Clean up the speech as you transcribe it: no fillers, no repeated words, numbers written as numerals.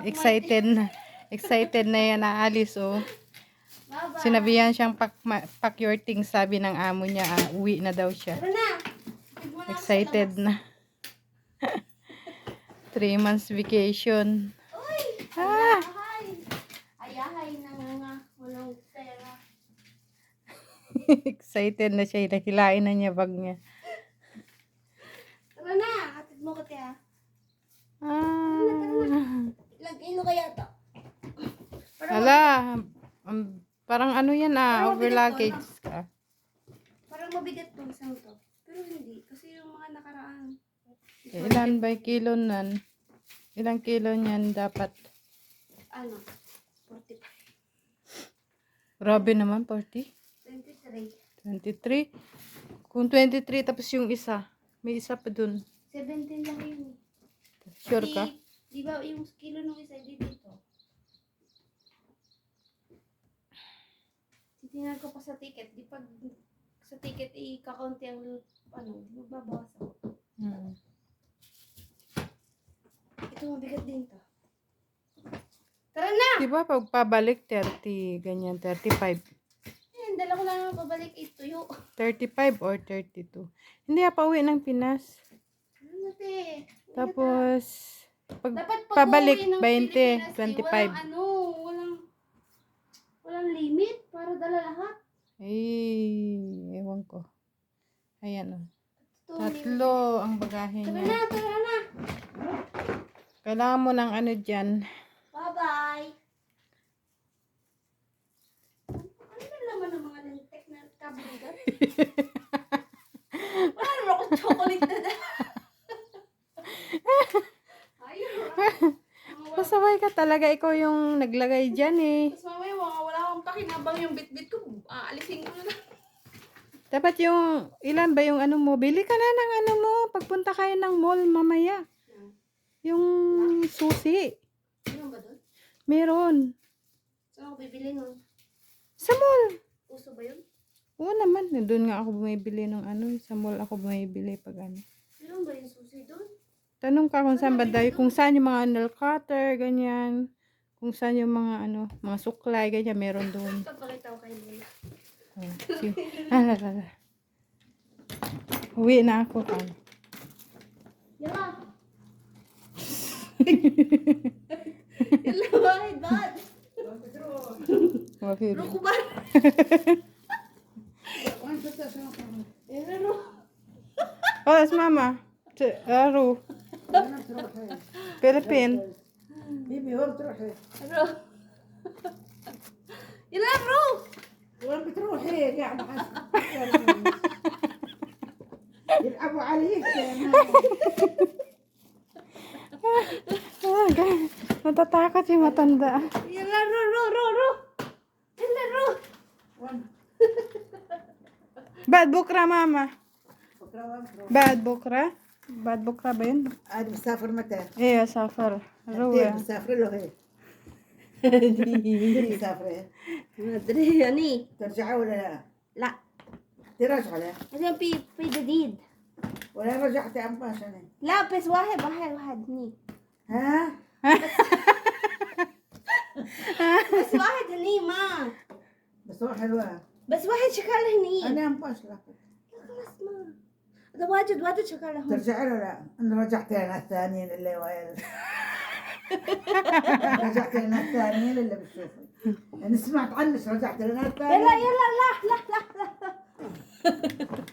Excited na. Excited na yan aalis, oh. Bye-bye. Sinabihan siyang pack your things, sabi ng amo niya, uwi na daw siya. Tara na. Hatid mo na ako sa Excited labas. na. 3 months vacation. Uy! Ah! Ayahay na nga. Walang pera. Excited na siya. Nahilain na niya bag niya. Tara na. Hatid mo ko, tiya. Lagay mo kaya to. Hala. Parang ano yan Parang over mabigat to, luggage ka. Parang mabigat tong isang to. Pero hindi. Kasi yung mga nakaraan. Ilan ba kilo nan? Ilang kilo niyan dapat? Ano? 45. Grabe naman, 40? 23. 23? Kung 23 tapos yung isa, may isa pa dun. 17 lang yun. Sure ka? Di ba yung kilo nung isa dito? Titingnan ko pa sa ticket. Di pag sa ticket i-kaunti ang ano, di magbabawas ako. Ito mabigat din to. Tara na! Di ba pag pabalik 30, ganyan, 35? Dala ko lang pabalik ituyo. 35 or 32. Hindi pa uwi ng Pinas. Ano te? Tapos, pag Dapat pag pabalik, uuwi ng 20, Pilipinas, 25. walang limit para dala lahat. Ay, ewan ko. Ayan o. Ito, Tatlo ang bagahe Tara niya. na, tara na. Kailangan mo ng ano dyan. Bye-bye. Ano na laman ng mga lintek na kabugan? Wala naman ako chocolate na dala. Ayun. Pasaway ka talaga. Ikaw yung naglagay dyan eh. Tapos mamaya wala akong pakinabang yung bit-bit ko. Aalisin ko na. Dapat yung, ilan ba yung ano mo? Bili ka na ng ano mo. Pagpunta kayo ng mall mamaya. Yung susi. Ano ba doon? Meron. Saan ako bibili nun? Sa mall. Uso ba yun? Oo naman. Doon nga ako bumibili ng ano. Sa mall ako bumibili pag ano. Meron ba yung susi doon? Tanong ka kung saan ba dahil. Kung saan yung mga nail cutter, ganyan. Kung saan yung mga ano, mga suklay, ganyan. Meron doon. Papakita ko kay Lola. Oh, sige. Alalala. Uwi na ako. Yala! Yala, bakit? Bakit? Okay. Ruko ba? Yala, Ru. Oh, that's mama. Aro. Philippine. بيبي وين بتروحي؟ Ru. Yala, Ru! وين بتروحي؟ قاعدة يلعبوا عليك Natatakot yung matanda. Yala, Ru, Ru, Ru, Ru! Yala, Ru! وين؟ Bad bukra, mama. بكره وين بتروح؟ Bad bukra? Bad bukra ba yun? عاد مسافر متى؟ Eh, safar. انتي Ruwa. مسافرة له هي؟ انتي مسافرة Madre, يعني ترجعي ولا لا؟ لا ترجع له عشان في جديد ولا رجعتي عم باشا لا بس واحد هني ها؟ بس واحد هني ما بس هو حلوة بس واحد شكله هني انا عم باشا لا خلاص ما هذا واجد شكله هون ترجعي له لا؟ انا رجعت لنا الثانيين اللي وين رجعت لنا الثانيين اللي بتشوفي انا سمعت عنك رجعت لنا يلا الثانيين يلا لا